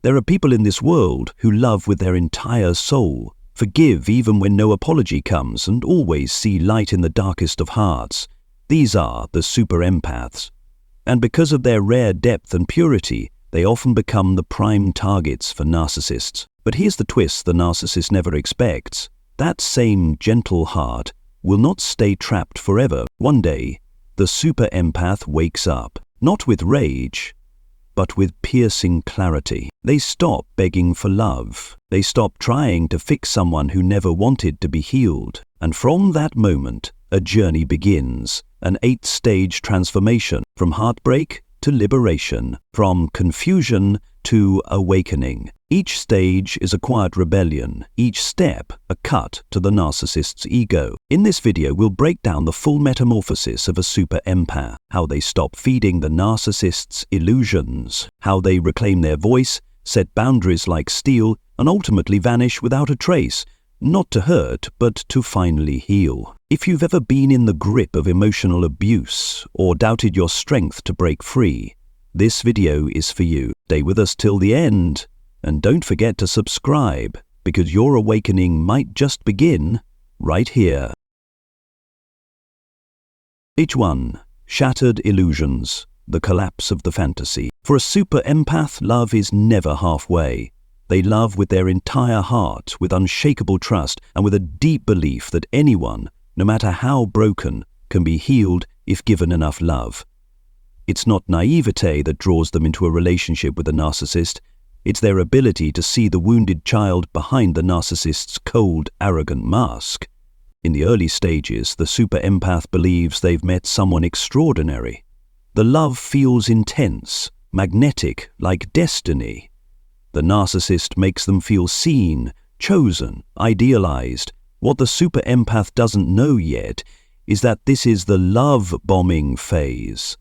There are people in this world who love with their entire soul, forgive even when no apology comes, and always see light in the darkest of hearts. These are the super empaths. And because of their rare depth and purity, they often become the prime targets for narcissists. But here's the twist the narcissist never expects. That same gentle heart will not stay trapped forever. One day, the super empath wakes up, not with rage, but with piercing clarity. They stop begging for love. They stop trying to fix someone who never wanted to be healed. And from that moment, a journey begins, an 8-stage transformation from heartbreak to liberation, from confusion to awakening. Each stage is a quiet rebellion, each step a cut to the narcissist's ego. In this video, we'll break down the full metamorphosis of a super empath, how they stop feeding the narcissist's illusions, how they reclaim their voice, set boundaries like steel, and ultimately vanish without a trace, not to hurt, but to finally heal. If you've ever been in the grip of emotional abuse or doubted your strength to break free, this video is for you. Stay with us till the end, and don't forget to subscribe, because your awakening might just begin right here. Stage 1. Shattered illusions. The collapse of the fantasy. For a super empath, love is never halfway. They love with their entire heart, with unshakable trust, and with a deep belief that anyone, no matter how broken, can be healed if given enough love. It's not naivete that draws them into a relationship with a narcissist. It's their ability to see the wounded child behind the narcissist's cold, arrogant mask. In the early stages, the super empath believes they've met someone extraordinary. The love feels intense, magnetic, like destiny. The narcissist makes them feel seen, chosen, idealized. What the super empath doesn't know yet is that this is the love-bombing phase,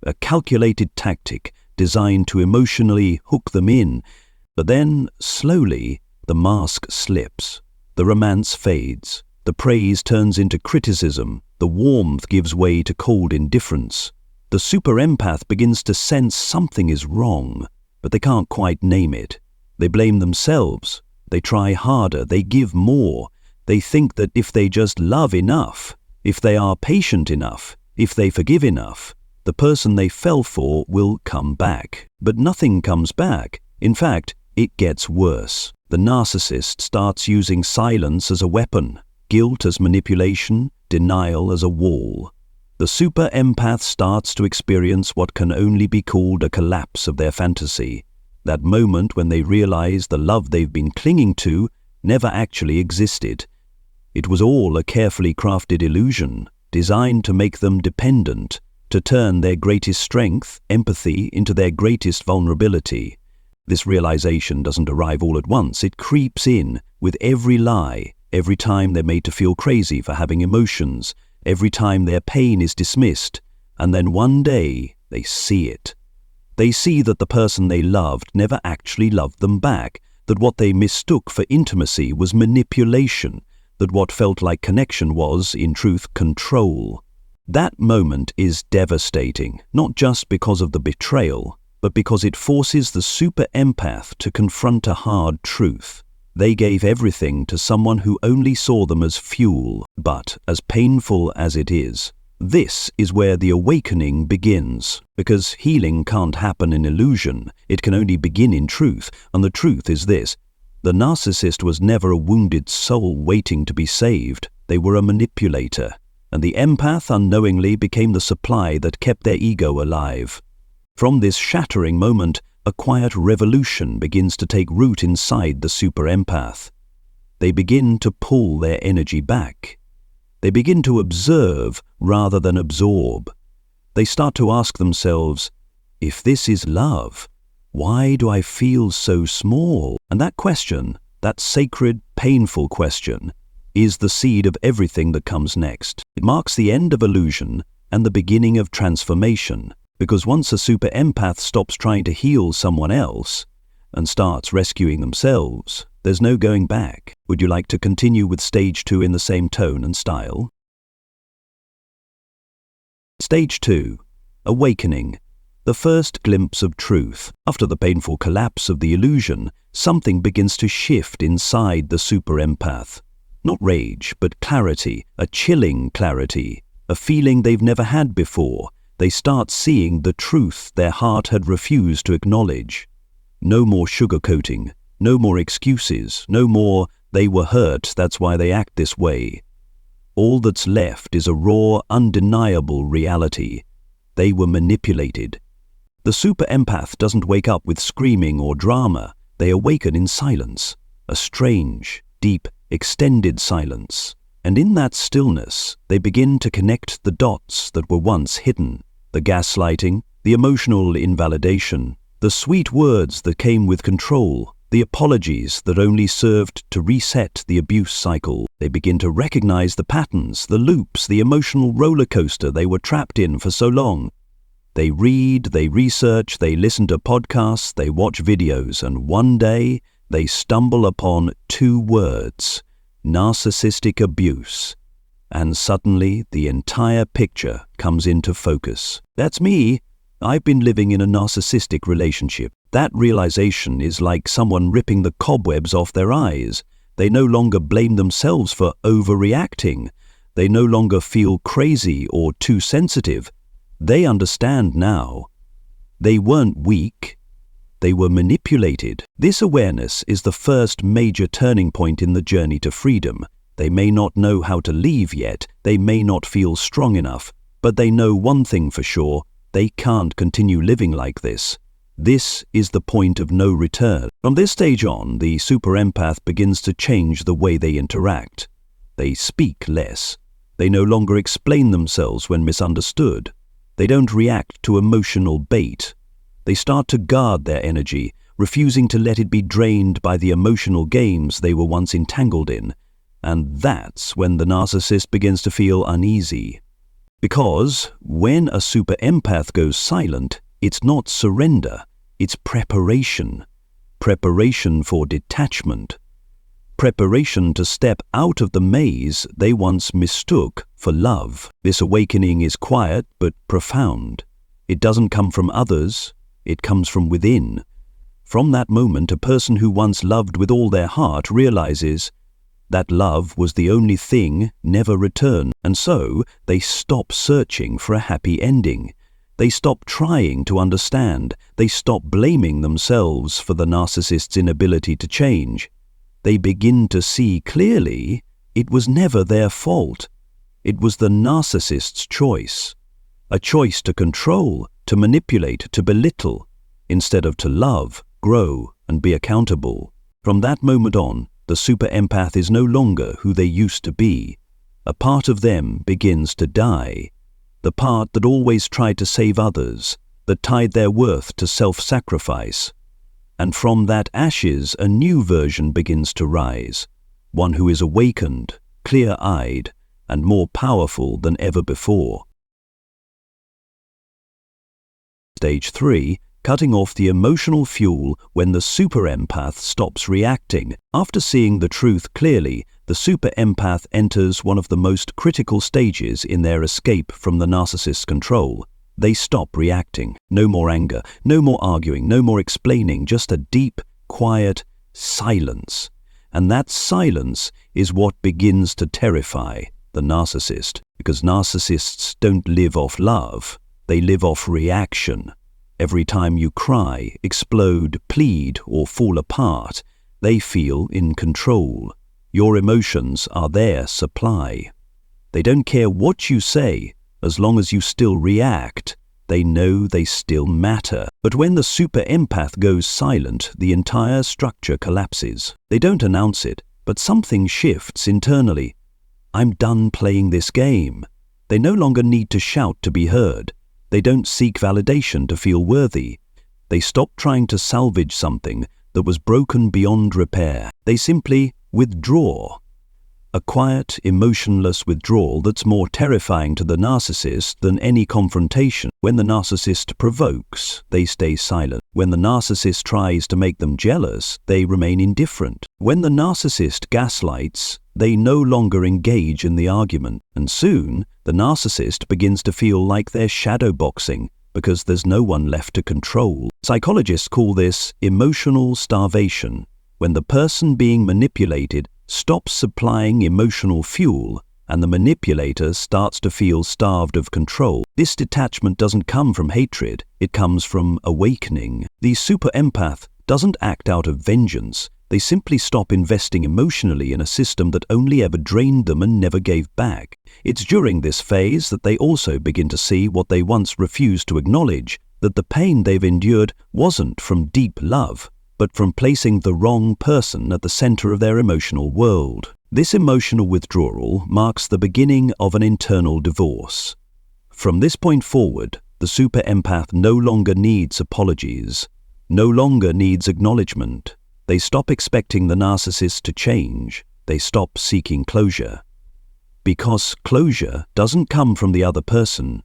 a calculated tactic designed to emotionally hook them in. But then, slowly, the mask slips. The romance fades. The praise turns into criticism. The warmth gives way to cold indifference. The super empath begins to sense something is wrong, but they can't quite name it. They blame themselves. They try harder. They give more. They think that if they just love enough, if they are patient enough, if they forgive enough, the person they fell for will come back. But nothing comes back. In fact, it gets worse. The narcissist starts using silence as a weapon, guilt as manipulation, denial as a wall. The super empath starts to experience what can only be called a collapse of their fantasy. That moment when they realize the love they've been clinging to never actually existed. It was all a carefully crafted illusion, designed to make them dependent, to turn their greatest strength, empathy, into their greatest vulnerability. This realization doesn't arrive all at once. It creeps in with every lie, every time they're made to feel crazy for having emotions, every time their pain is dismissed, and then one day they see it. They see that the person they loved never actually loved them back, that what they mistook for intimacy was manipulation, that what felt like connection was, in truth, control. That moment is devastating, not just because of the betrayal, but because it forces the super empath to confront a hard truth. They gave everything to someone who only saw them as fuel, but as painful as it is, this is where the awakening begins, because healing can't happen in illusion. It can only begin in truth, and the truth is this. The narcissist was never a wounded soul waiting to be saved. They were a manipulator, and the empath unknowingly became the supply that kept their ego alive. From this shattering moment, a quiet revolution begins to take root inside the super empath. They begin to pull their energy back. They begin to observe rather than absorb. They start to ask themselves, if this is love, why do I feel so small? And that question, that sacred, painful question, is the seed of everything that comes next. It marks the end of illusion and the beginning of transformation, because once a super empath stops trying to heal someone else and starts rescuing themselves, there's no going back. Would you like to continue with stage 2 in the same tone and style? Stage 2. Awakening. the first glimpse of truth. After the painful collapse of the illusion, something begins to shift inside the super empath. Not rage, but clarity, a chilling clarity, a feeling they've never had before. They start seeing the truth their heart had refused to acknowledge. No more sugarcoating, no more excuses, no more "they were hurt, that's why they act this way." All that's left is a raw, undeniable reality. They were manipulated. The super empath doesn't wake up with screaming or drama. They awaken in silence, a strange, deep, extended silence. And in that stillness, they begin to connect the dots that were once hidden. The gaslighting, the emotional invalidation, the sweet words that came with control, the apologies that only served to reset the abuse cycle. They begin to recognize the patterns, the loops, the emotional roller coaster they were trapped in for so long. They read, they research, they listen to podcasts, they watch videos, and one day they stumble upon 2 words: narcissistic abuse. And suddenly the entire picture comes into focus. That's me. I've been living in a narcissistic relationship. That realization is like someone ripping the cobwebs off their eyes. They no longer blame themselves for overreacting. They no longer feel crazy or too sensitive. They understand now. They weren't weak. They were manipulated. This awareness is the first major turning point in the journey to freedom. They may not know how to leave yet. They may not feel strong enough. But they know one thing for sure: they can't continue living like this. This is the point of no return. From this stage on, the super empath begins to change the way they interact. They speak less. They no longer explain themselves when misunderstood. They don't react to emotional bait. They start to guard their energy, refusing to let it be drained by the emotional games they were once entangled in. And that's when the narcissist begins to feel uneasy. Because when a super empath goes silent, it's not surrender, it's preparation. Preparation for detachment. Preparation to step out of the maze they once mistook for love. This awakening is quiet but profound. It doesn't come from others, it comes from within. From that moment, a person who once loved with all their heart realizes that love was the only thing never returned, and so they stop searching for a happy ending. They stop trying to understand. They stop blaming themselves for the narcissist's inability to change. They begin to see clearly it was never their fault. It was the narcissist's choice. A choice to control, to manipulate, to belittle, instead of to love, grow, and be accountable. From that moment on, the super empath is no longer who they used to be. A part of them begins to die. The part that always tried to save others, that tied their worth to self-sacrifice. And from that ashes, a new version begins to rise, one who is awakened, clear-eyed, and more powerful than ever before. Stage 3, cutting off the emotional fuel when the super empath stops reacting. After seeing the truth clearly, the super empath enters one of the most critical stages in their escape from the narcissist's control. They stop reacting. No more anger, no more arguing, no more explaining, just a deep, quiet silence. And that silence is what begins to terrify the narcissist, because narcissists don't live off love, they live off reaction. Every time you cry, explode, plead, or fall apart, they feel in control. Your emotions are their supply. They don't care what you say, as long as you still react. They know they still matter. But when the super empath goes silent, the entire structure collapses. They don't announce it, but something shifts internally. I'm done playing this game. They no longer need to shout to be heard. They don't seek validation to feel worthy. They stop trying to salvage something that was broken beyond repair. They simply withdraw. A quiet, emotionless withdrawal that's more terrifying to the narcissist than any confrontation. When the narcissist provokes, they stay silent. When the narcissist tries to make them jealous, they remain indifferent. When the narcissist gaslights, they no longer engage in the argument. And soon, the narcissist begins to feel like they're shadowboxing. because there's no one left to control. Psychologists call this emotional starvation, when the person being manipulated stops supplying emotional fuel and the manipulator starts to feel starved of control. This detachment doesn't come from hatred, it comes from awakening. The super empath doesn't act out of vengeance. They simply stop investing emotionally in a system that only ever drained them and never gave back. It's during this phase that they also begin to see what they once refused to acknowledge, that the pain they've endured wasn't from deep love, but from placing the wrong person at the center of their emotional world. This emotional withdrawal marks the beginning of an internal divorce. From this point forward, the super empath no longer needs apologies, no longer needs acknowledgement. They stop expecting the narcissist to change. They stop seeking closure. Because closure doesn't come from the other person.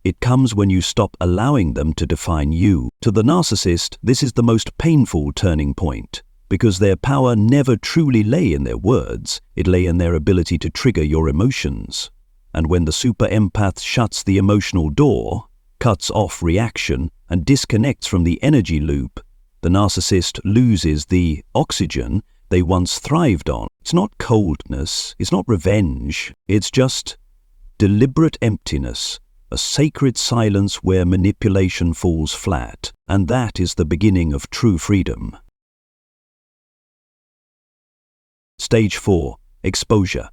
It comes when you stop allowing them to define you. To the narcissist, this is the most painful turning point, because their power never truly lay in their words, it lay in their ability to trigger your emotions. And when the super empath shuts the emotional door, cuts off reaction, and disconnects from the energy loop, the narcissist loses the oxygen they once thrived on. It's not coldness, it's not revenge, it's just deliberate emptiness, a sacred silence where manipulation falls flat, and that is the beginning of true freedom. Stage 4. Exposure.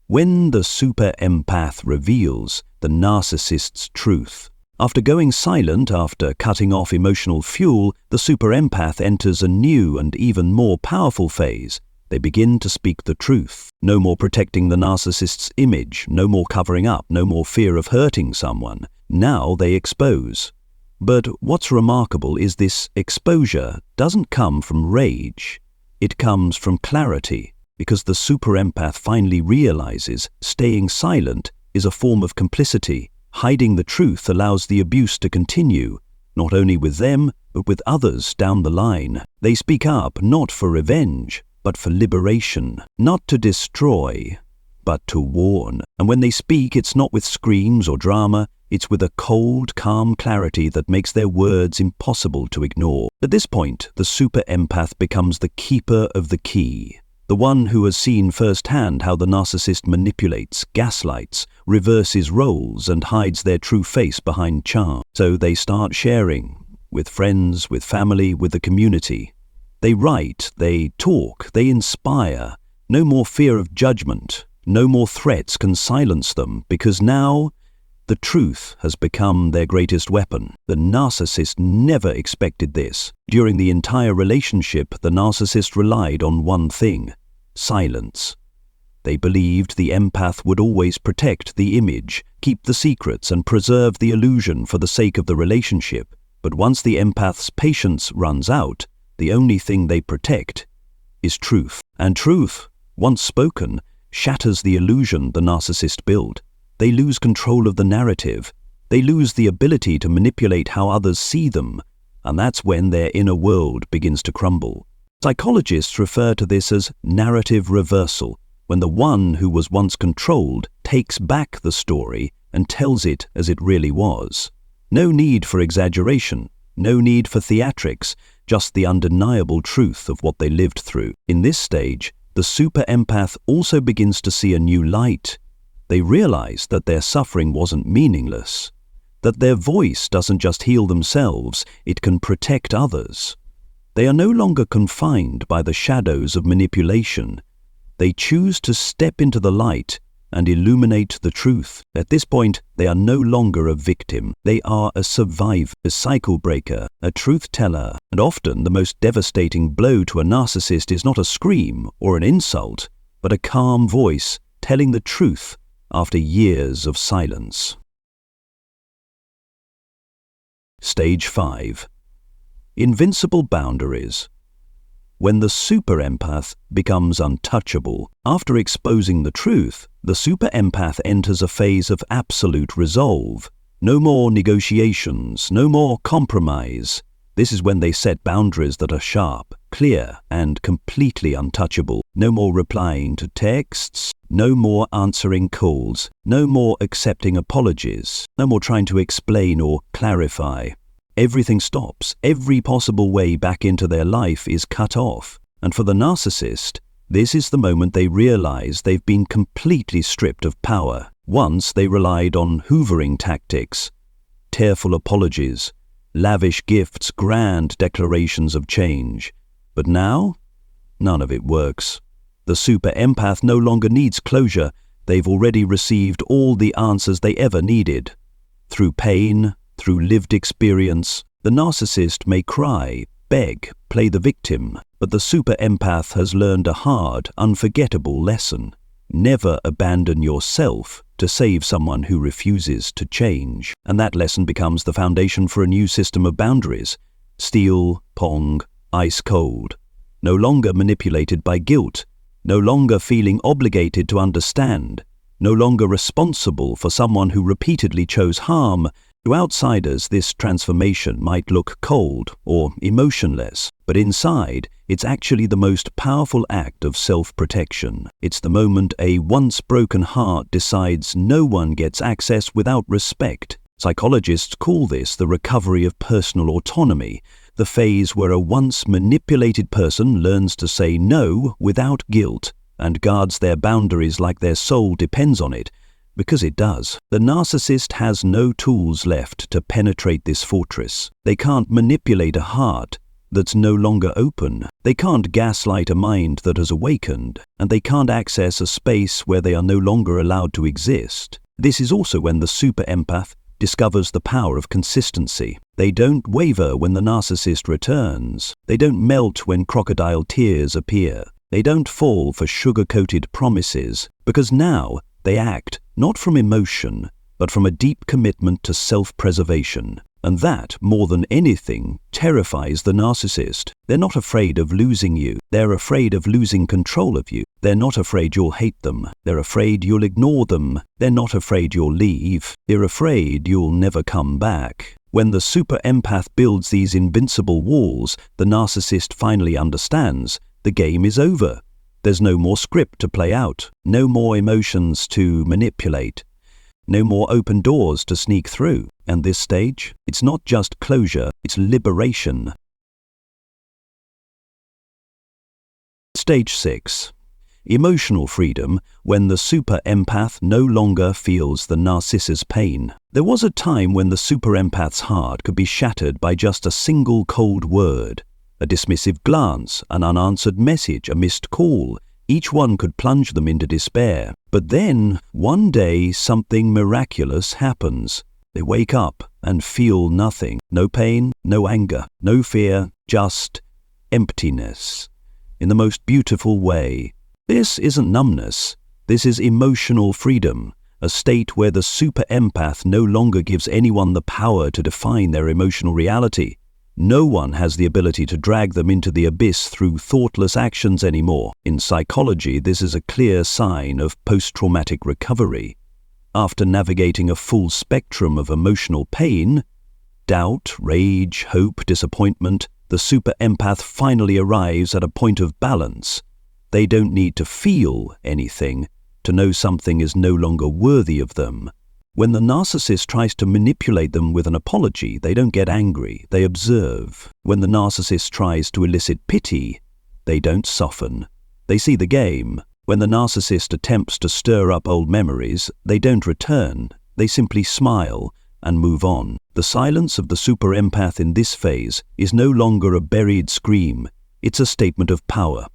When the super empath reveals the narcissist's truth. After going silent, after cutting off emotional fuel, the super empath enters a new and even more powerful phase. They begin to speak the truth. No more protecting the narcissist's image, no more covering up, no more fear of hurting someone. Now they expose. But what's remarkable is this exposure doesn't come from rage. It comes from clarity, because the super empath finally realizes staying silent is a form of complicity. Hiding the truth allows the abuse to continue, not only with them, but with others down the line. They speak up not for revenge, but for liberation, not to destroy, but to warn. And when they speak, it's not with screams or drama, it's with a cold, calm clarity that makes their words impossible to ignore. At this point, the super empath becomes the keeper of the key. The one who has seen firsthand how the narcissist manipulates, gaslights, reverses roles, and hides their true face behind charm. So they start sharing, with friends, with family, with the community. They write, they talk, they inspire. No more fear of judgment, no more threats can silence them, because now the truth has become their greatest weapon. The narcissist never expected this. During the entire relationship, the narcissist relied on one thing: silence. They believed the empath would always protect the image, keep the secrets, and preserve the illusion for the sake of the relationship. But once the empath's patience runs out, the only thing they protect is truth. And truth, once spoken, shatters the illusion the narcissist built. They lose control of the narrative. They lose the ability to manipulate how others see them, and that's when their inner world begins to crumble. Psychologists refer to this as narrative reversal, when the one who was once controlled takes back the story and tells it as it really was. No need for exaggeration, no need for theatrics, just the undeniable truth of what they lived through. In this stage, the super empath also begins to see a new light. They realize that their suffering wasn't meaningless, that their voice doesn't just heal themselves, it can protect others. They are no longer confined by the shadows of manipulation. They choose to step into the light and illuminate the truth. At this point, they are no longer a victim. They are a survivor, a cycle breaker, a truth teller. And often the most devastating blow to a narcissist is not a scream or an insult, but a calm voice telling the truth after years of silence. Stage 5. Invincible boundaries. When the super empath becomes untouchable, after exposing the truth, the super empath enters a phase of absolute resolve. No more negotiations, no more compromise. This is when they set boundaries that are sharp. clear and completely untouchable. No more replying to texts, no more answering calls, no more accepting apologies, no more trying to explain or clarify. Everything stops. Every possible way back into their life is cut off. And for the narcissist, this is the moment they realize they've been completely stripped of power. Once they relied on hoovering tactics, tearful apologies, lavish gifts, grand declarations of change. But now, none of it works. The super empath no longer needs closure. They've already received all the answers they ever needed. Through pain, through lived experience, the narcissist may cry, beg, play the victim, but the super empath has learned a hard, unforgettable lesson. Never abandon yourself to save someone who refuses to change. And that lesson becomes the foundation for a new system of boundaries. Steel, pong, ice cold. No longer manipulated by guilt. No longer feeling obligated to understand. No longer responsible for someone who repeatedly chose harm. To outsiders, this transformation might look cold or emotionless, but inside, it's actually the most powerful act of self-protection. It's the moment a once broken heart decides no one gets access without respect. Psychologists call this the recovery of personal autonomy, the phase where a once manipulated person learns to say no without guilt and guards their boundaries like their soul depends on it. Because it does. The narcissist has no tools left to penetrate this fortress. They can't manipulate a heart that's no longer open. They can't gaslight a mind that has awakened, and they can't access a space where they are no longer allowed to exist. This is also when the super empath discovers the power of consistency. They don't waver when the narcissist returns. They don't melt when crocodile tears appear. They don't fall for sugar-coated promises, because now they act not from emotion, but from a deep commitment to self-preservation. And that, more than anything, terrifies the narcissist. They're not afraid of losing you. They're afraid of losing control of you. They're not afraid you'll hate them. They're afraid you'll ignore them. They're not afraid you'll leave. They're afraid you'll never come back. When the super empath builds these invincible walls, the narcissist finally understands the game is over. There's no more script to play out, no more emotions to manipulate, no more open doors to sneak through. And this stage, it's not just closure, it's liberation. Stage 6. Emotional freedom, when the super empath no longer feels the narcissus pain. There was a time when the super empath's heart could be shattered by just a single cold word. A dismissive glance, an unanswered message, a missed call. Each one could plunge them into despair. But then, one day, something miraculous happens. They wake up and feel nothing. No pain, no anger, no fear, just emptiness. In the most beautiful way. This isn't numbness. This is emotional freedom. A state where the super empath no longer gives anyone the power to define their emotional reality. No one has the ability to drag them into the abyss through thoughtless actions anymore. In psychology, this is a clear sign of post-traumatic recovery. After navigating a full spectrum of emotional pain, doubt, rage, hope, disappointment, the super empath finally arrives at a point of balance. They don't need to feel anything to know something is no longer worthy of them. When the narcissist tries to manipulate them with an apology, they don't get angry, they observe. When the narcissist tries to elicit pity, they don't soften. They see the game. When the narcissist attempts to stir up old memories, they don't return. They simply smile and move on. The silence of the super empath in this phase is no longer a buried scream. It's a statement of power.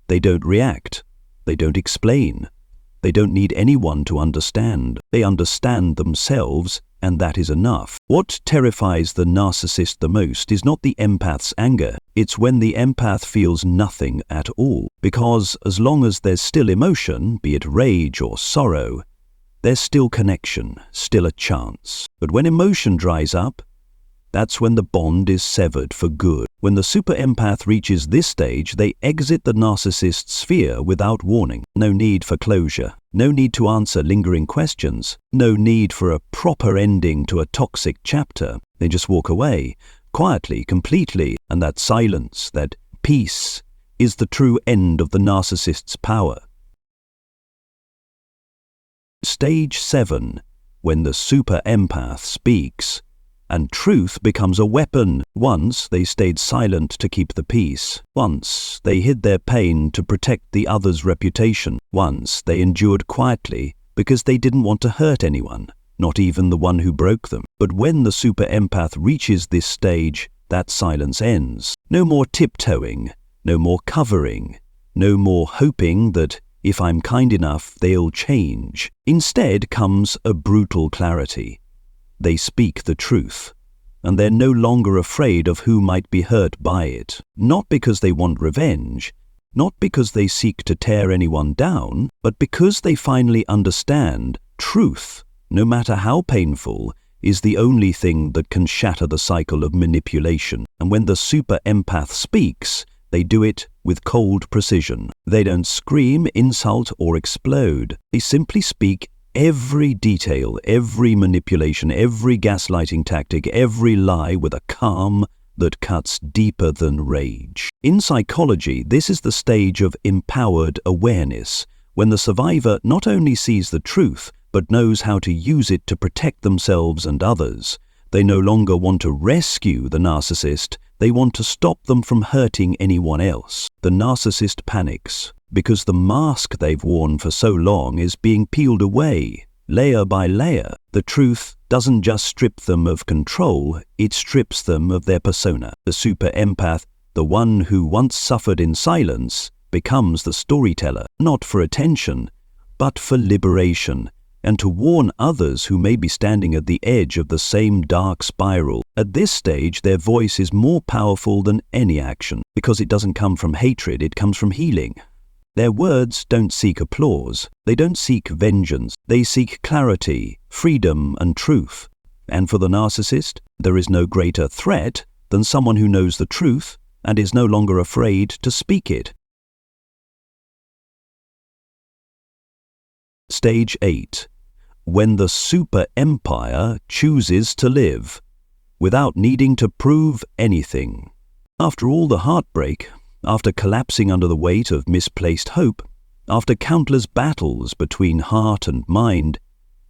They don't react. They don't explain. They don't need anyone to understand. They understand themselves, and that is enough. What terrifies the narcissist the most is not the empath's anger. It's when the empath feels nothing at all. Because as long as there's still emotion, be it rage or sorrow, there's still connection, still a chance. But when emotion dries up, that's when the bond is severed for good. When the super empath reaches this stage, they exit the narcissist's sphere without warning. No need for closure. No need to answer lingering questions. No need for a proper ending to a toxic chapter. They just walk away, quietly, completely, and that silence, that Peace is the true end of the narcissist's power. Stage 7, when the super empath speaks, and truth becomes a weapon. Once they stayed silent to keep the peace. Once they hid their pain to protect the other's reputation. Once they endured quietly because they didn't want to hurt anyone, not even the one who broke them. But when the super empath reaches this stage, that silence ends. No more tiptoeing, no more covering, no more hoping that if I'm kind enough, they'll change. Instead comes a brutal clarity. They speak the truth, and they're no longer afraid of who might be hurt by it. Not because they want revenge, not because they seek to tear anyone down, but because they finally understand truth, no matter how painful, is the only thing that can shatter the cycle of manipulation. And when the super empath speaks, they do it with cold precision. They don't scream, insult, or explode. They simply speak every detail, every manipulation, every gaslighting tactic, every lie with a calm that cuts deeper than rage. In psychology, this is the stage of empowered awareness, when the survivor not only sees the truth, but knows how to use it to protect themselves and others. They no longer want to rescue the narcissist, they want to stop them from hurting anyone else. The narcissist panics because the mask they've worn for so long is being peeled away, layer by layer. The truth doesn't just strip them of control, it strips them of their persona. The super empath, the one who once suffered in silence, becomes the storyteller, not for attention, but for liberation, and to warn others who may be standing at the edge of the same dark spiral. At this stage, their voice is more powerful than any action, because it doesn't come from hatred, it comes from healing. Their words don't seek applause, they don't seek vengeance, they seek clarity, freedom, and truth. And for the narcissist, there is no greater threat than someone who knows the truth and is no longer afraid to speak it. Stage 8. When the super empire chooses to live, without needing to prove anything. After all the heartbreak, after collapsing under the weight of misplaced hope, after countless battles between heart and mind,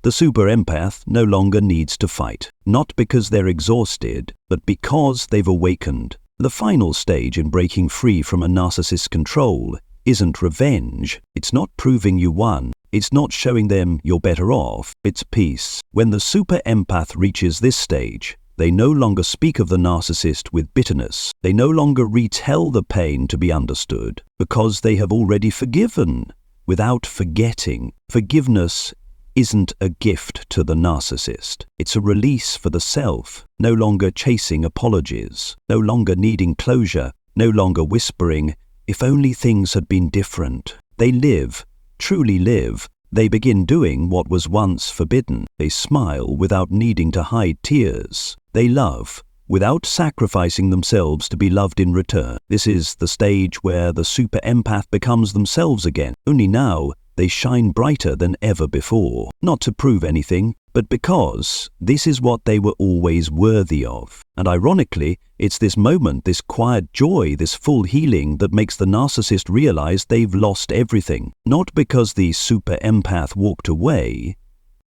the super empath no longer needs to fight. Not because they're exhausted, but because they've awakened. The final stage in breaking free from a narcissist's control isn't revenge. It's not proving you won. It's not showing them you're better off. It's peace. When the super empath reaches this stage, they no longer speak of the narcissist with bitterness. They no longer retell the pain to be understood, because they have already forgiven without forgetting. Forgiveness isn't a gift to the narcissist. It's a release for the self, no longer chasing apologies, no longer needing closure, no longer whispering, "If only things had been different." They live, truly live. They begin doing what was once forbidden. They smile without needing to hide tears. They love without sacrificing themselves to be loved in return. This is the stage where the super empath becomes themselves again. Only now they shine brighter than ever before. Not to prove anything, but because this is what they were always worthy of. And ironically, it's this moment, this quiet joy, this full healing that makes the narcissist realize they've lost everything. Not because the super empath walked away,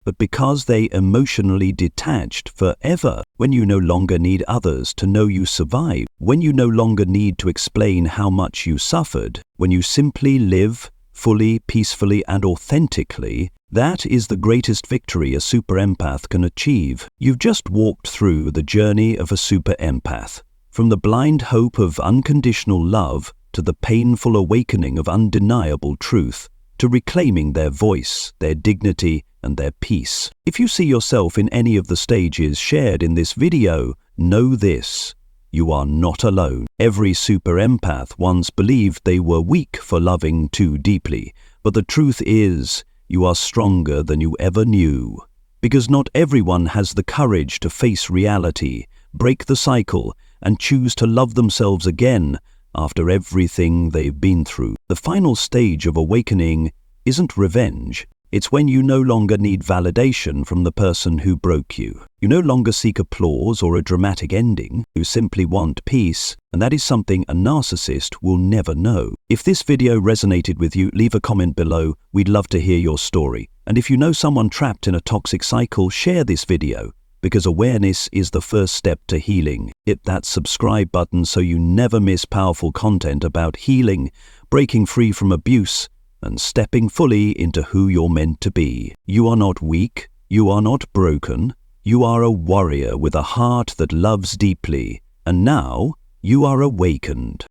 but because they emotionally detached forever. When you no longer need others to know you survived, when you no longer need to explain how much you suffered, when you simply live fully, peacefully, and authentically, that is the greatest victory a super empath can achieve. You've just walked through the journey of a super empath, from the blind hope of unconditional love to the painful awakening of undeniable truth, to reclaiming their voice, their dignity, and their peace. If you see yourself in any of the stages shared in this video, know this: you are not alone. Every super empath once believed they were weak for loving too deeply, but the truth is, you are stronger than you ever knew. Because not everyone has the courage to face reality, break the cycle, and choose to love themselves again after everything they've been through. The final stage of awakening isn't revenge, It's when you no longer need validation from the person who broke you. You no longer seek applause or a dramatic ending. You simply want peace, and that is something a narcissist will never know. If this video resonated with you, leave a comment below. We'd love to hear your story. And if you know someone trapped in a toxic cycle, share this video, because awareness is the first step to healing. Hit that subscribe button so you never miss powerful content about healing, breaking free from abuse, and stepping fully into who you're meant to be. You are not weak. You are not broken. You are a warrior with a heart that loves deeply. And now, you are awakened.